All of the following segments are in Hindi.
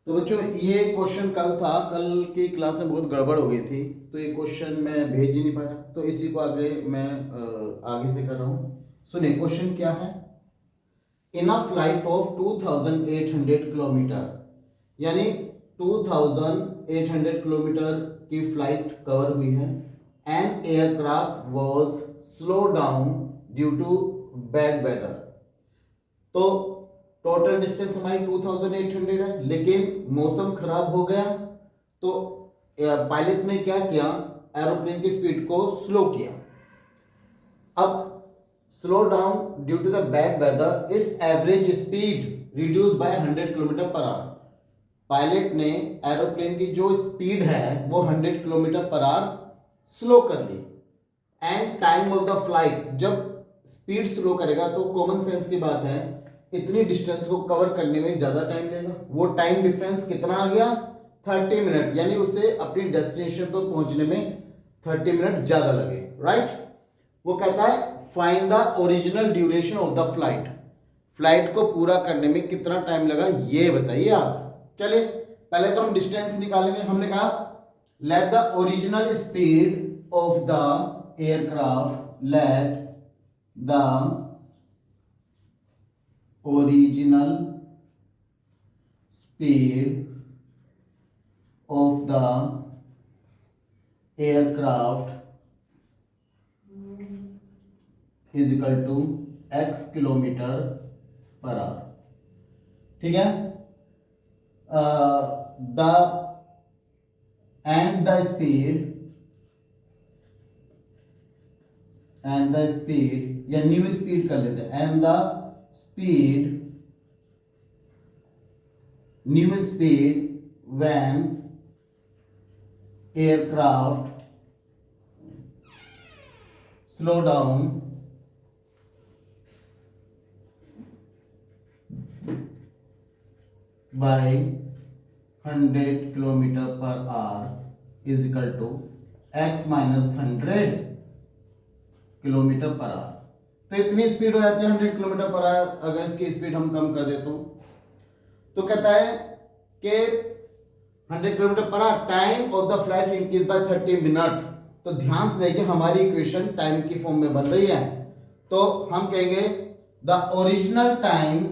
तो बच्चों ये क्वेश्चन कल था, कल की क्लास में बहुत गड़बड़ हो गई थी, तो ये क्वेश्चन मैं भेज ही नहीं पाया, तो इसी को आगे मैं आगे से कर रहा हूँ। सुनिए क्वेश्चन क्या है। In a flight of 2800 kilometre, यानी 2800 किलोमीटर की फ्लाइट कवर हुई है। An aircraft was slow down due to bad weather. तो टोटल डिस्टेंस हमारी 2800 है, लेकिन मौसम खराब हो गया, तो पायलट ने क्या किया, एरोप्लेन की स्पीड को स्लो किया। अब slow down due to the bad weather, it's average speed reduce by 100 kilometre per hour. Pilot ने एरोप्लेन की जो स्पीड है वो 100 किलोमीटर पर आवर स्लो कर ली। End time of the flight, जब स्पीड स्लो करेगा तो कॉमन सेंस की बात है, इतनी डिस्टेंस को कवर करने में ज्यादा टाइम लेगा। वो टाइम डिफरेंस कितना आ गया, 30 मिनट, यानी उसे अपनी डेस्टिनेशन पर पहुंचने में 30 मिनट ज्यादा लगे, राइट। वो कहता है find the original duration of the flight, flight को पूरा करने में कितना टाइम लगा ये बताइए आप। चलिए पहले तो हम डिस्टेंस निकालेंगे। हमने कहा let the original speed of the aircraft, let the original speed of the aircraft is equal to x kilometre per our. ठीक है। द एंड द स्पीड या न्यू स्पीड कर लेते हैं, and the new speed when aircraft slow down by 100 kilometer per hour is equal to x minus 100 kilometre per hour. तो इतनी स्पीड हो जाती है 100 किलोमीटर पर आवर। अगर इसकी स्पीड हम कम कर देते तो कहता है कि 100 kilometre per our, time of the flight increase by 30 minute. तो ध्यान से देखिए हमारी इक्वेशन टाइम की फॉर्म में बन रही है, तो हम कहेंगे the original time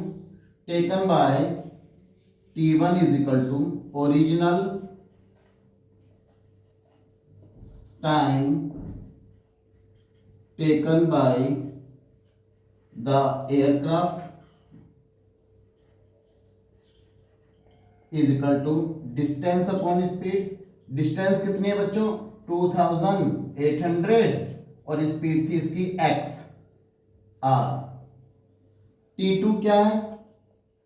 taken by T1 is equal to original time taken by the aircraft is equal to distance upon speed। Distance कितनी है बच्चों, 2800, और स्पीड थी इसकी x r। T2 क्या है,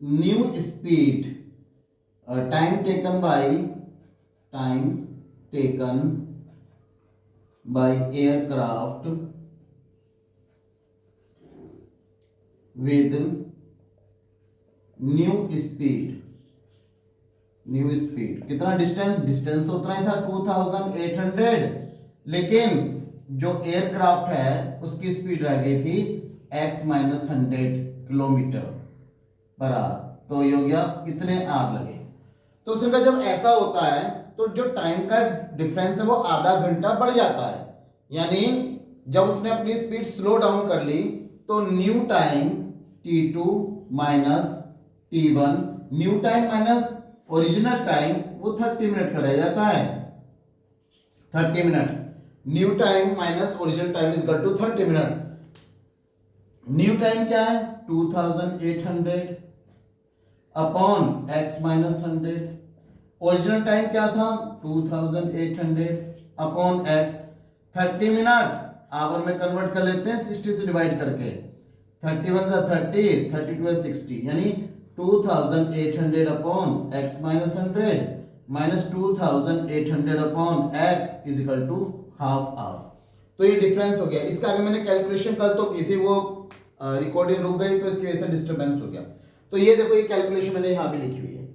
new speed, time taken bye aircraft with new speed. कितना डिस्टेंस तो उतना ही था 2800, लेकिन जो एयरक्राफ्ट है उसकी स्पीड रह गई थी x minus 100 kilometre per hour. तो ये हो गया कितने आवर लगे। तो उसका जब ऐसा होता है तो जो टाइम का डिफरेंस है वो आधा घंटा बढ़ जाता है, यानी जब उसने अपनी स्पीड स्लो डाउन कर ली तो new time T2 minus T1, new time minus original time, वो 30 मिनट का रह जाता है। 30 minute, new time minus original time is equal to 30 minute. New time क्या है 2800 upon x minus 100। Original time क्या था 2800 अपॉन x। 30 मिनट आवर में कन्वर्ट कर लेते हैं 60 से डिवाइड करके, 31 से 30, 32 से 60, यानी 2800 upon x minus 100 minus 2800 upon x is equal to half hour. तो ये डिफरेंस हो गया। इसका आगे मैंने कैलकुलेशन कल तो की थी, वो रिकॉर्डिंग रुक गई तो इसकी वजह से डिस्टर्बेंस हो गया। तो ये देखो ये कैलकुलेशन मैंने यहाँ भी लिखी हुई है।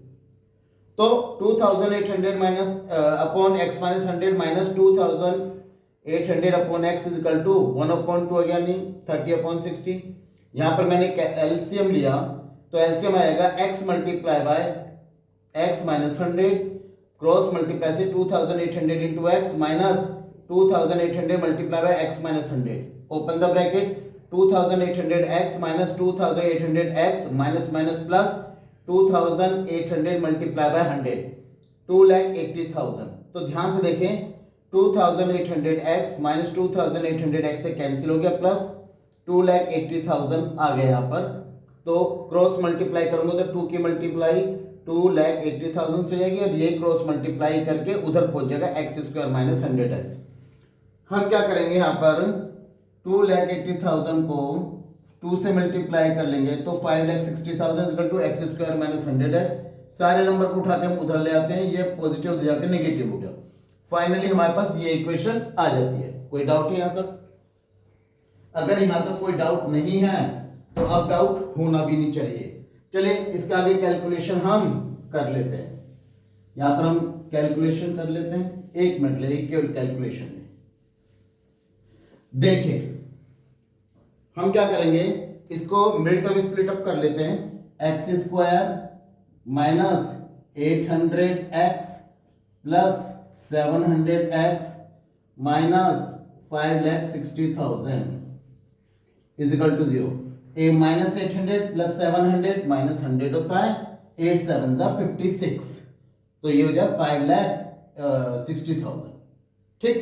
तो 2800 minus upon x minus 100 minus 2800 upon x is equal to 1/2 हो गया, नहीं 30/60। यहाँ पर मैंने एलसीएम लिया तो एलसीएम आएगा x multiply by x minus 100 cross multiply से 2800 into x minus 2800 multiply by x minus 100 open the bracket 2800x minus 2800x minus minus plus 2800 multiply by 100 2,80,000। तो ध्यान से देखें 2800x माइनस 2800x से कैंसिल हो गया प्लस 2,80,000 आ गया यहाँ पर। तो क्रॉस मल्टीप्लाई करूंगा तो 2 की मल्टीप्लाई 2,80,000 से जाएगी और ये क्रॉस मल्टीप्लाई करके उधर पहुंच जाएगा एक्स स्क्वायर माइनस 100x। हम क्या करेंगे यहाँ पर 2,80,000 को 2 से मल्टीप्लाई कर लेंगे तो 5,60,000 equal to x square minus 100x। सारे नंबर को उठा के हम उधर ले आते हैं, ये पॉजिटिव दे जाके नेगेटिव हो गया। फाइनली हमारे पास ये इक्वेशन आ जाती है। कोई डाउट है यहां तक? अगर यहां तक कोई डाउट नहीं है तो अब डाउट होना भी नहीं चाहिए। चलिए इसके आगे कैलकुलेशन हम कर लेते हैं। यहां पर हम कैलकुलेशन कर लेते हैं, 1 मिनट ले केवल कैलकुलेशन में। देखिए हम क्या करेंगे, इसको मिड टर्म स्प्लिट अप कर लेते हैं। X square minus 800x plus 700x minus 5,60,000 is equal to 0। ए माइनस 800 प्लस 700 माइनस 100 होता है, 8 7 जा 56, तो ये हो जाए 5,60,000। ठीक,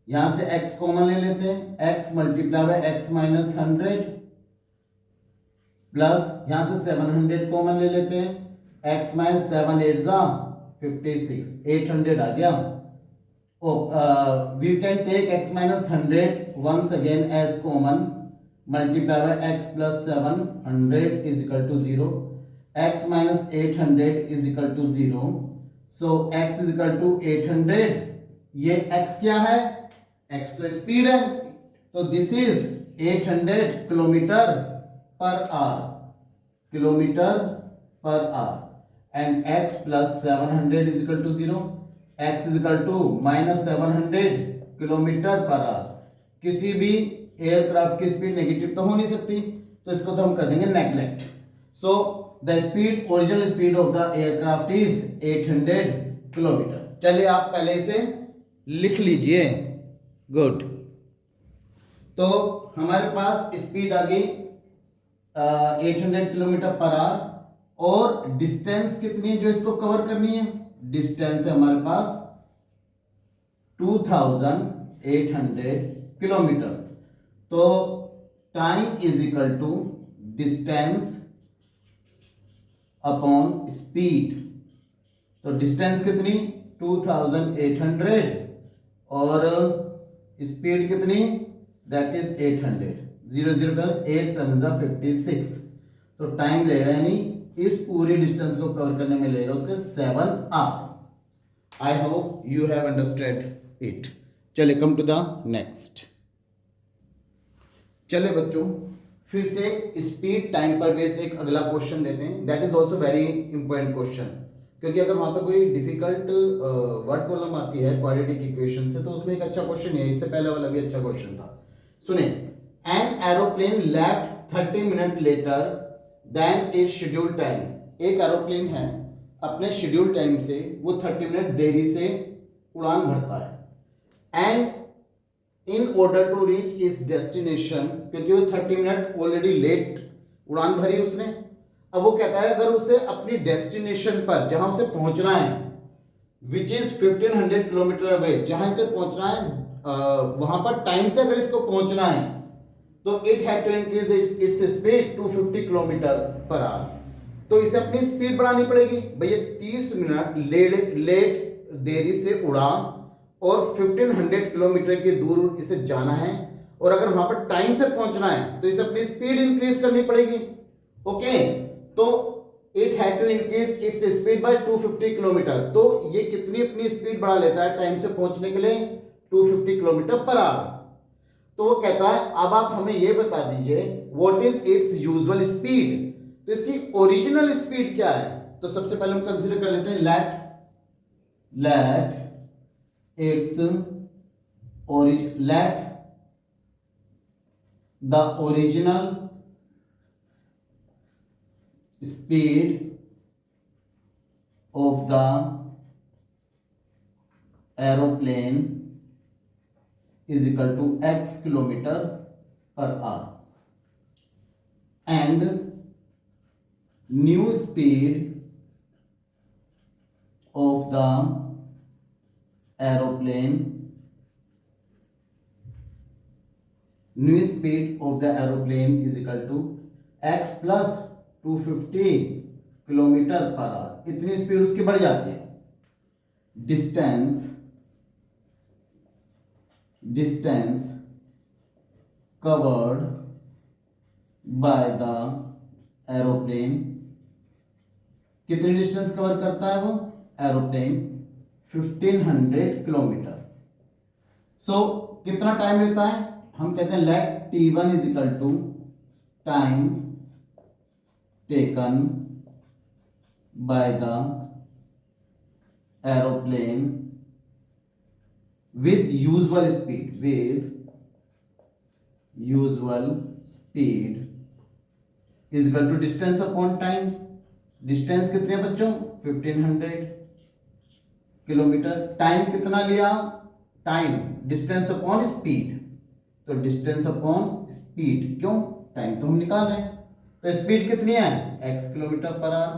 यहां से x कॉमन ले लेते हैं, x multiply by x minus 100 plus यहां से 700 कॉमन ले लेते हैं, x माइनस 7 8 जा 56, 800 आ गया। We can take x minus 100 once again as common, multiply by x plus 700 is equal to 0, x minus 800 is equal to 0, so x is equal to 800। ये x क्या है? x तो स्पीड है, तो this is 800 kilometre per our, kilometre per our, and x plus 700 is equal to 0, x is equal to minus 700 kilometre per our. किसी भी एयरक्राफ्ट की स्पीड नेगेटिव तो हो नहीं सकती, तो इसको तो हम कर देंगे neglect. So the speed, original speed of the aircraft is 800 kilometre. चलिए आप पहले इसे लिख लीजिए। गुड, तो हमारे पास स्पीड आ गई 800 किलोमीटर पर आवर, और डिस्टेंस कितनी है जो इसको कवर करनी है? डिस्टेंस है हमारे पास 2800 किलोमीटर। तो time is equal to distance upon speed. तो डिस्टेंस कितनी? 2800 और स्पीड कितनी? That is 800। 0 0 का 8 7 जा 56, तो टाइम लेगा यानी इस पूरी डिस्टेंस को कवर करने में लेगा उसके 7 hour. I hope you have understand it. चलिए कम टू द नेक्स्ट। चलिए बच्चों फिर से स्पीड टाइम पर बेस्ड एक अगला क्वेश्चन लेते हैं। That is also very important question, क्योंकि अगर वहां पर कोई डिफिकल्ट वर्ड प्रॉब्लम आती है क्वाड्रेटिक इक्वेशन से, तो उसमें एक अच्छा क्वेश्चन है। इससे पहले वाला भी अच्छा क्वेश्चन था। सुने, an aeroplane left 30 minute later than is schedule time. एक एरोप्लेन है, अपने शेड्यूल टाइम से वो 30 मिनट देरी से उड़ान भरता है। And in order to reach इस डेस्टिनेशन, क्योंकि वो 30 मिनट ऑलरेडी लेट उड़ान भरी उसने, अब वो कहता है अगर उसे अपनी डेस्टिनेशन पर जहां उसे पहुंचना है, विच इज 1500 किलोमीटर अवे, जहां इसे पहुंचना है वहां पर टाइम से अगर इसको पहुंचना है, तो it had to increase its speed 250 kilometre per hour. तो इसे अपनी स्पीड बढ़ानी पड़ेगी। भैया 30 मिनट लेट देरी से उड़ा और 1500 किलोमीटर की दूर इसे जाना है, और अगर वहां पर टाइम से पहुंचना है तो इसे अपनी स्पीड इंक्रीज करनी पड़ेगी। ओके, तो it had to increase its speed by 250 kilometre. तो ये कितनी अपनी स्पीड बढ़ा लेता है टाइम से पहुंचने के लिए? 250 किलोमीटर पर आवर। तो वो कहता है अब आप हमें ये बता दीजिए what is it's usual speed. तो इसकी ओरिजिनल स्पीड क्या है? तो सबसे पहले हम कंसीडर कर लेते हैं let the original speed of the aeroplane is equal to x kilometer per hour, and new speed of the aeroplane is equal to x plus 250 kilometre per our. इतनी स्पीड उसकी बढ़ जाती है। Distance covered by the aeroplane, कितनी डिस्टेंस कवर करता है वो एरोप्लेन 1500 किलोमीटर। सो कितना टाइम लेता है, हम कहते हैं let t1 is equal to time taken by the aeroplane with usual speed is equal to distance upon time। Distance कितने बच्चों 1500 किलोमीटर। टाइम कितना लिया, टाइम डिस्टेंस अपॉन स्पीड, तो डिस्टेंस अपॉन स्पीड, क्यों टाइम तो हम निकाल रहे हैं, तो स्पीड कितनी है x किलोमीटर पर आवर।